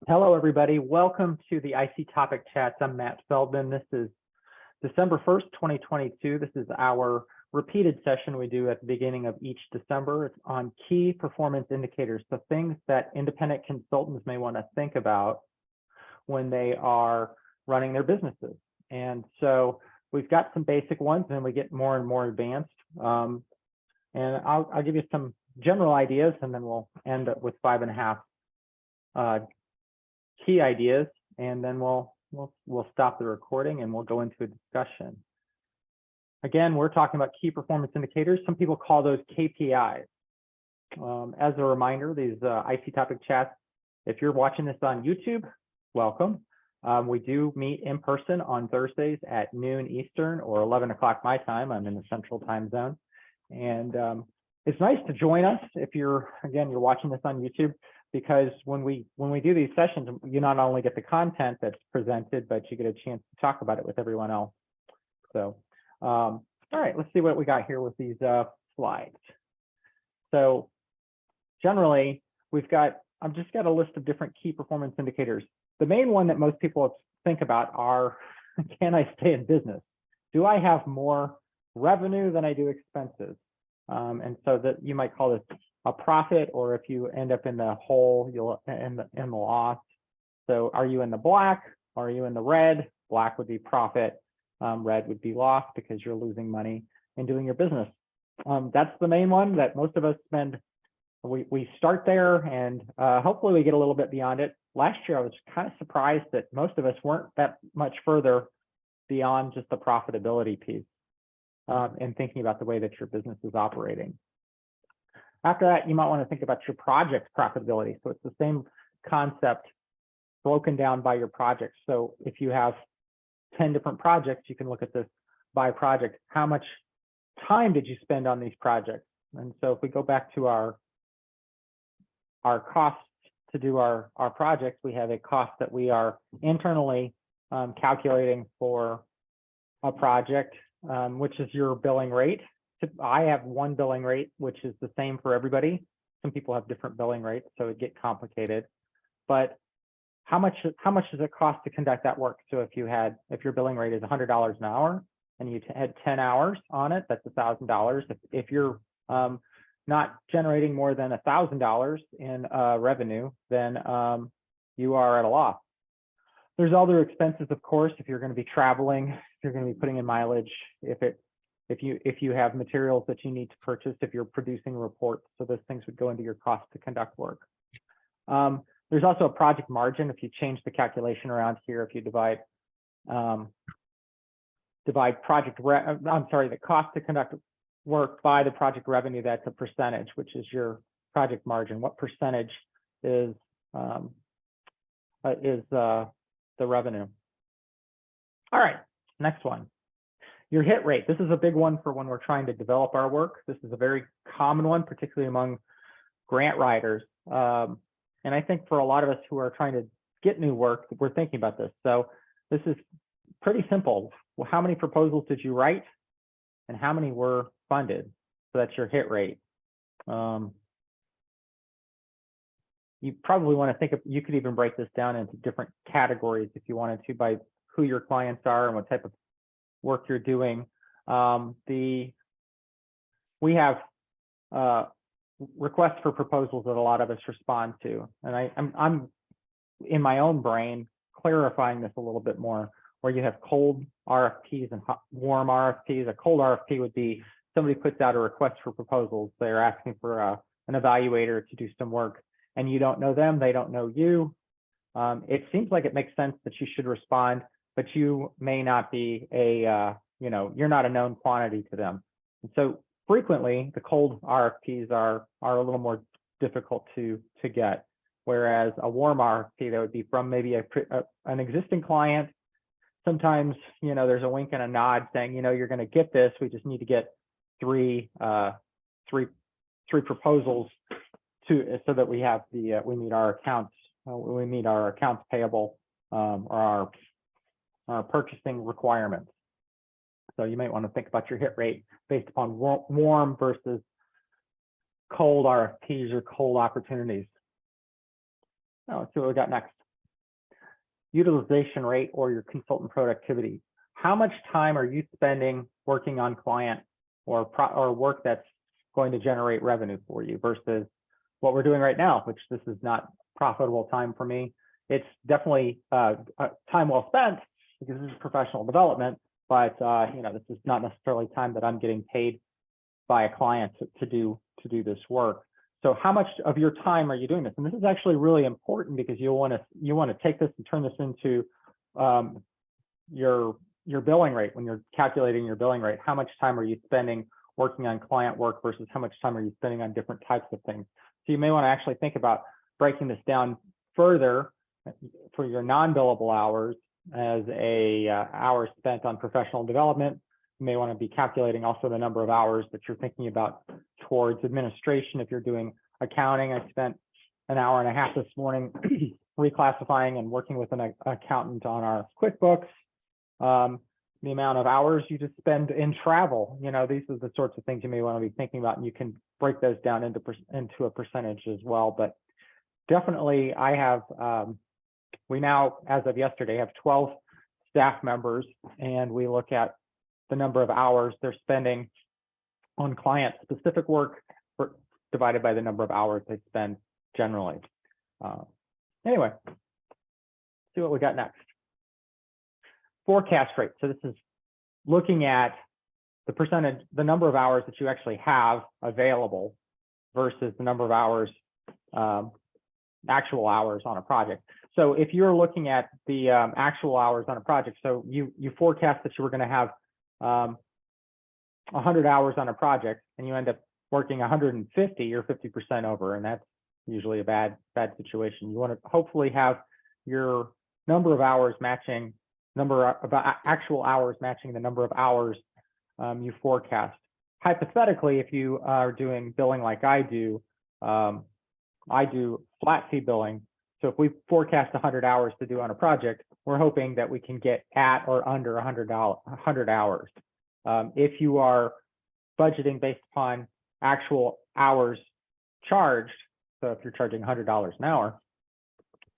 Hello, everybody. Welcome to the IC Topic Chats. I'm Matt Feldman. This is December 1st, 2022. This is our repeated session we do at the beginning of each December. It's on key performance indicators, so things that independent consultants may want to think about when they are running their businesses. And so we've got some basic ones, and then we get more and more advanced. And I'll give you some general ideas, and then we'll end up with 5.5 key ideas, and then we'll stop the recording and we'll go into a discussion. Again, we're talking about key performance indicators. Some people call those KPIs. As a reminder, these IC Topic Chats, if you're watching this on YouTube, welcome. We do meet in person on Thursdays at noon Eastern or 11 o'clock my time. I'm in the Central Time Zone. And it's nice to join us if you're watching this on YouTube, because when we do these sessions, you not only get the content that's presented, but you get a chance to talk about it with everyone else. So, all right, let's see what we got here with these slides. So generally, I've just got a list of different key performance indicators. The main one that most people think about are, can I stay in business? Do I have more revenue than I do expenses? And so that you might call this a profit, or if you end up in the hole, you'll in the loss. So are you in the black? Are you in the red? Black would be profit. Red would be loss because you're losing money in doing your business. That's the main one that most of us spend. We start there, and hopefully we get a little bit beyond it. Last year, I was kind of surprised that most of us weren't that much further beyond just the profitability piece and thinking about the way that your business is operating. After that, you might want to think about your project's profitability. So it's the same concept broken down by your projects. So if you have 10 different projects, you can look at this by project. How much time did you spend on these projects? And so if we go back to our costs to do our projects, we have a cost that we are internally calculating for a project, which is your billing rate. I have one billing rate, which is the same for everybody. Some people have different billing rates, so it gets complicated. But how much does it cost to conduct that work? So if your billing rate is $100 an hour and you had 10 hours on it, that's $1,000. If you're not generating more than $1,000 in revenue, then you are at a loss. There's other expenses, of course, if you're going to be traveling, if you're going to be putting in mileage, if you have materials that you need to purchase, if you're producing reports, so those things would go into your cost to conduct work. There's also a project margin. If you change the calculation around here, if you divide the cost to conduct work by the project revenue, that's a percentage, which is your project margin. What percentage is the revenue? All right, next one. Your hit rate. This is a big one for when we're trying to develop our work. This is a very common one, particularly among grant writers. And I think for a lot of us who are trying to get new work, we're thinking about this. So this is pretty simple. Well, how many proposals did you write and how many were funded? So that's your hit rate. You probably want to think of, you could even break this down into different categories if you wanted to, by who your clients are and what type of work you're doing. We have requests for proposals that a lot of us respond to, and I'm in my own brain clarifying this a little bit more, where you have cold RFPs and warm RFPs. A cold RFP would be somebody puts out a request for proposals. They're asking for an evaluator to do some work, and you don't know them, they don't know you. It seems like it makes sense that you should respond, but you may not be you're not a known quantity to them. And so frequently the cold RFPs are a little more difficult to get, whereas a warm RFP that would be from maybe an existing client. Sometimes, there's a wink and a nod saying, you're going to get this. We just need to get three proposals so that we have we meet our accounts payable or our purchasing requirements. So you might want to think about your hit rate based upon warm versus cold RFPs or cold opportunities. Now let's see what we got next. utilization rate or your consultant productivity. How much time are you spending working on client or work that's going to generate revenue for you versus what we're doing right now, which this is not profitable time for me. It's definitely time well spent because this is professional development, but this is not necessarily time that I'm getting paid by a client to do this work. So how much of your time are you doing this? And this is actually really important because you want to take this and turn this into your billing rate when you're calculating your billing rate. How much time are you spending working on client work versus how much time are you spending on different types of things? So you may want to actually think about breaking this down further for your non-billable hours as hours spent on professional development. You may want to be calculating also the number of hours that you're thinking about towards administration. If you're doing accounting, I spent an hour and a half this morning reclassifying and working with an accountant on our QuickBooks. The amount of hours you just spend in travel, these are the sorts of things you may want to be thinking about, and you can break those down into a percentage as well. But definitely I have, we now, as of yesterday, have 12 staff members, and we look at the number of hours they're spending on client specific work divided by the number of hours they spend generally. Anyway, see what we got next. Forecast rate. So this is looking at the percentage, the number of hours that you actually have available versus the number of hours, actual hours on a project. So if you're looking at the actual hours on a project, so you forecast that you were going to have 100 hours on a project and you end up working 150, you're 50% over, and that's usually a bad situation. You want to hopefully have your number of hours matching actual hours matching the number of hours you forecast. Hypothetically, if you are doing billing like I do flat fee billing. So if we forecast 100 hours to do on a project, we're hoping that we can get at or under 100 hours. If you are budgeting based upon actual hours charged, so if you're charging $100 an hour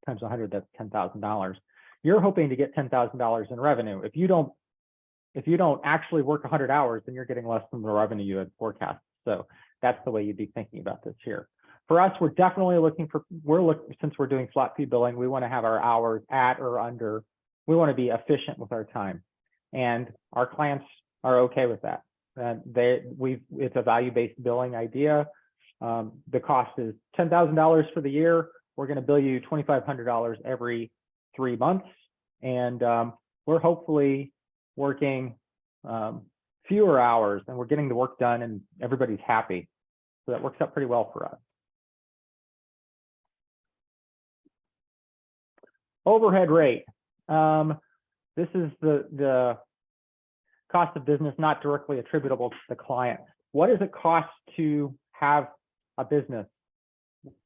times 100, that's $10,000. You're hoping to get $10,000 in revenue. If you don't actually work 100 hours, then you're getting less than the revenue you had forecast. So that's the way you'd be thinking about this here. For us, we're definitely since we're doing flat fee billing, we want to have our hours at or under. We want to be efficient with our time, and our clients are okay with that. It's a value-based billing idea. The cost is $10,000 for the year. We're going to bill you $2,500 every 3 months, and we're hopefully working fewer hours, and we're getting the work done, and everybody's happy. So that works out pretty well for us. Overhead rate. This is the cost of business not directly attributable to the client. What does it cost to have a business?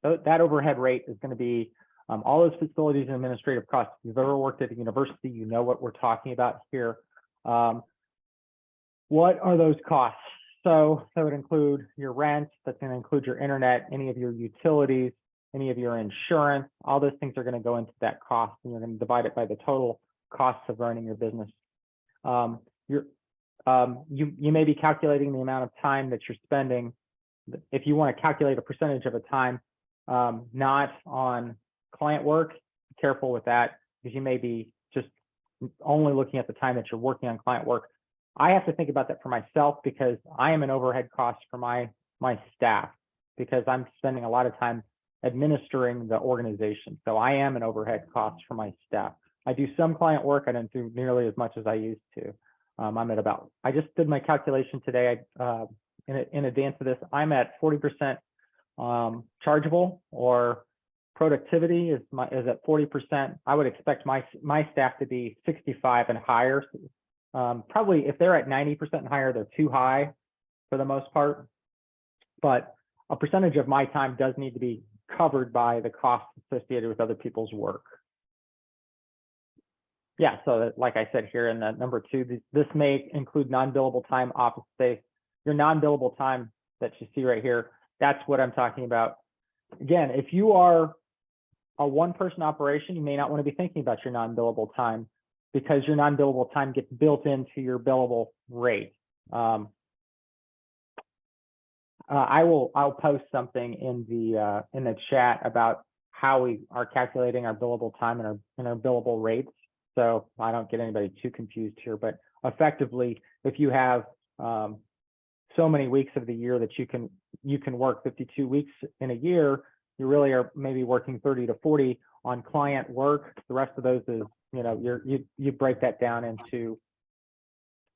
That overhead rate is going to be all those facilities and administrative costs. If you've ever worked at a university, you know what we're talking about here. What are those costs? So that would include your rent, that's going to include your internet, any of your utilities, any of your insurance. All those things are going to go into that cost, and you're going to divide it by the total costs of running your business. You may be calculating the amount of time that you're spending. If you want to calculate a percentage of a time, not on client work, be careful with that, because you may be just only looking at the time that you're working on client work. I have to think about that for myself because I am an overhead cost for my staff, because I'm spending a lot of time administering the organization. So I am an overhead cost for my staff. I do some client work. I don't do nearly as much as I used to. I'm at about, I just did my calculation today in advance of this. I'm at 40% chargeable, or productivity is at 40%. I would expect my staff to be 65 and higher. Probably if they're at 90% and higher, they're too high for the most part. But a percentage of my time does need to be covered by the costs associated with other people's work. Yeah, so that, like I said here in the number 2, this may include non-billable time, office space. Your non-billable time that you see right here, that's what I'm talking about. Again, if you are a one-person operation, you may not want to be thinking about your non-billable time because your non-billable time gets built into your billable rate. I'll post something in the chat about how we are calculating our billable time and our billable rates. So I don't get anybody too confused here, but effectively, if you have so many weeks of the year that you can work 52 weeks in a year, you really are maybe working 30 to 40 on client work. The rest of those is, you break that down into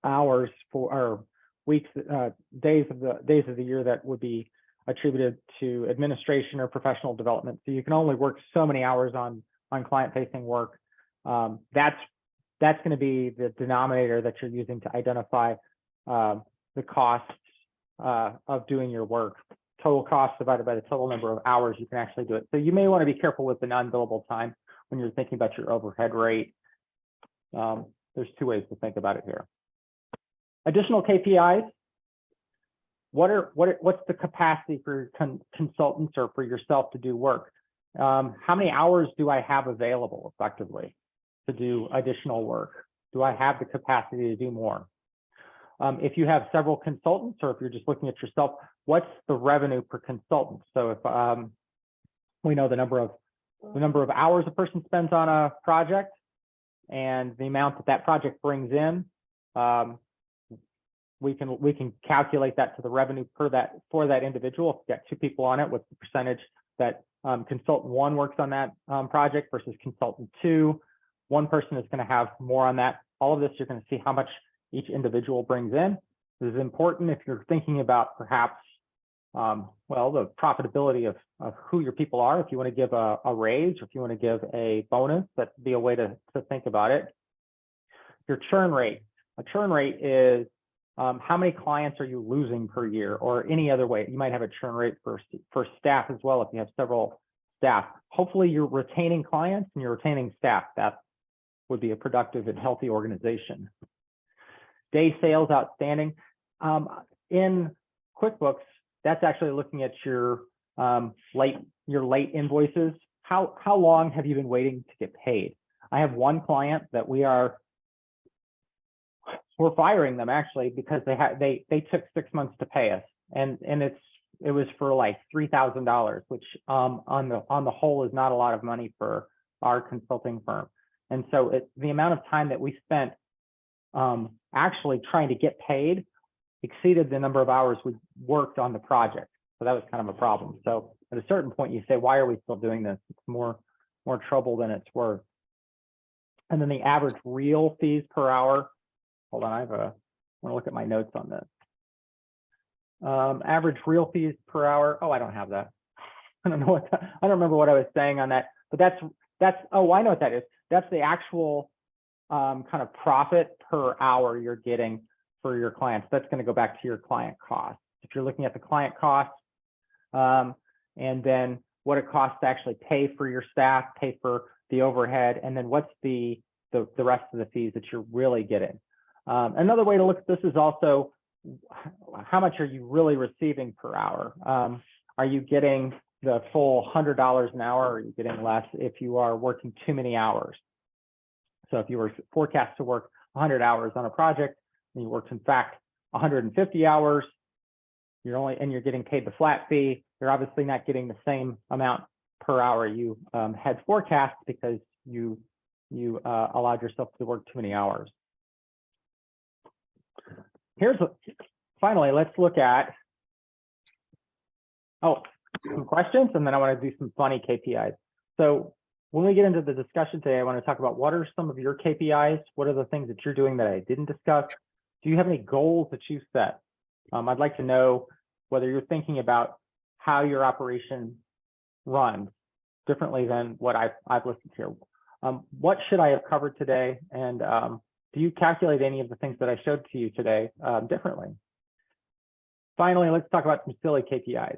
hours or weeks, days of the year that would be attributed to administration or professional development. So you can only work so many hours on client-facing work. That's going to be the denominator that you're using to identify the costs of doing your work. Total cost divided by the total number of hours you can actually do it. So you may want to be careful with the non-billable time when you're thinking about your overhead rate. There's two ways to think about it here. Additional KPIs. What's the capacity for consultants or for yourself to do work? How many hours do I have available effectively to do additional work? Do I have the capacity to do more? If you have several consultants, or if you're just looking at yourself, what's the revenue per consultant? So if we know the number of hours a person spends on a project and the amount that project brings in, we can calculate that to the revenue for that individual. If you've got two people on it, what's the percentage that consultant one works on that project versus consultant two? One person is going to have more on that. All of this, you're going to see how much each individual brings in. This is important if you're thinking about perhaps, the profitability of who your people are. If you want to give a raise, or if you want to give a bonus, that'd be a way to think about it. Your churn rate. A churn rate is how many clients are you losing per year, or any other way. You might have a churn rate for staff as well if you have several staff. Hopefully you're retaining clients and you're retaining staff. That would be a productive and healthy organization. Day sales outstanding. In QuickBooks, that's actually looking at your late invoices. How long have you been waiting to get paid? I have one client that we're firing them actually because they took 6 months to pay us, and it was for like $3,000, which on the whole is not a lot of money for our consulting firm. And so the amount of time that we spent actually trying to get paid exceeded the number of hours we worked on the project. So that was kind of a problem. So at a certain point, you say, why are we still doing this? It's more trouble than it's worth. And then the average real fees per hour. Hold on, I want to look at my notes on this. Average real fees per hour. Oh, I don't have that. I don't remember what I was saying on that. But that's. Oh, I know what that is. That's the actual kind of profit per hour you're getting for your clients. That's going to go back to your client costs. If you're looking at the client costs, and then what it costs to actually pay for your staff, pay for the overhead, and then what's the rest of the fees that you're really getting. Another way to look at this is also how much are you really receiving per hour? Are you getting the full $100 an hour, or are you getting less if you are working too many hours? So if you were forecast to work 100 hours on a project and you worked in fact 150 hours, you're getting paid the flat fee, you're obviously not getting the same amount per hour you had forecast because you allowed yourself to work too many hours. Finally, let's look at, some questions, and then I want to do some funny KPIs. So when we get into the discussion today, I want to talk about what are some of your KPIs? What are the things that you're doing that I didn't discuss? Do you have any goals that you set? I'd like to know whether you're thinking about how your operation runs differently than what I've listed here. What should I have covered today? And do you calculate any of the things that I showed to you today differently? Finally, let's talk about some silly KPIs.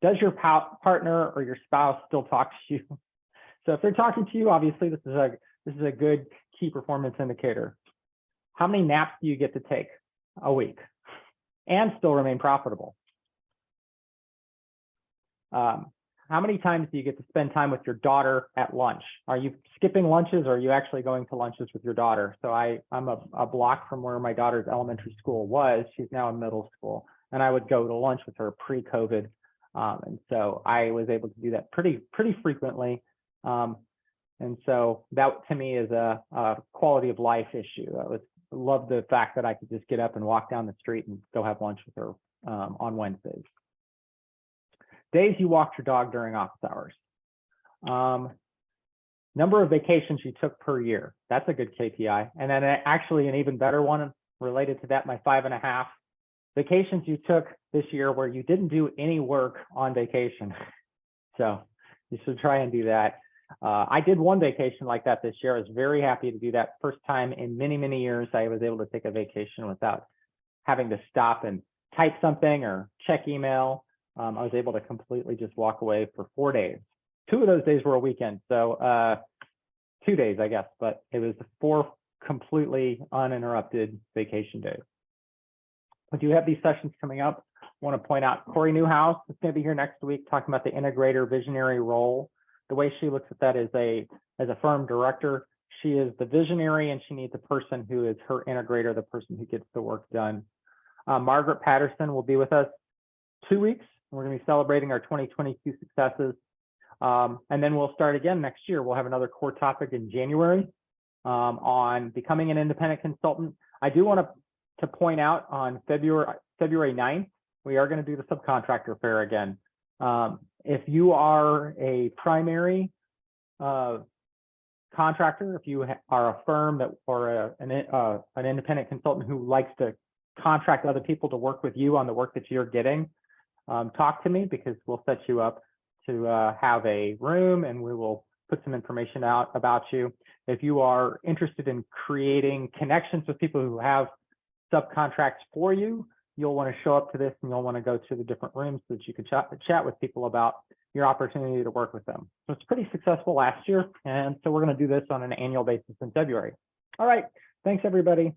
Does your partner or your spouse still talk to you? So if they're talking to you, obviously this is a good key performance indicator. How many naps do you get to take a week and still remain profitable? how many times do you get to spend time with your daughter at lunch? Are you skipping lunches or are you actually going to lunches with your daughter? So I'm a block from where my daughter's elementary school was. She's now in middle school, and I would go to lunch with her pre-COVID. And so I was able to do that pretty frequently. And so that to me is a quality of life issue. I love the fact that I could just get up and walk down the street and go have lunch with her on Wednesdays. Days you walked your dog during office hours. Number of vacations you took per year. That's a good KPI. And then actually an even better one related to that, my 5.5 vacations you took this year where you didn't do any work on vacation. So you should try and do that. I did one vacation like that this year. I was very happy to do that. First time in many years I was able to take a vacation without having to stop and type something or check email. I was able to completely just walk away for 4 days. 2 of those days were a weekend, so 2 days, I guess, but it was 4 completely uninterrupted vacation days. But you have these sessions coming up. I want to point out Corey Newhouse is going to be here next week talking about the integrator visionary role. The way she looks at that is as a firm director, she is the visionary and she needs a person who is her integrator, the person who gets the work done. Margaret Patterson will be with us 2 weeks. We're going to be celebrating our 2022 successes. And then we'll start again next year. We'll have another core topic in January on becoming an independent consultant. I do want to point out on February 9th, we are going to do the subcontractor fair again. If you are a primary contractor, if you are a firm that or an independent consultant who likes to contract other people to work with you on the work that you're getting, talk to me because we'll set you up to have a room and we will put some information out about you. If you are interested in creating connections with people who have subcontracts for you, you'll want to show up to this and you'll want to go to the different rooms so that you can chat with people about your opportunity to work with them. So it's pretty successful last year. And so we're going to do this on an annual basis in February. All right. Thanks, everybody.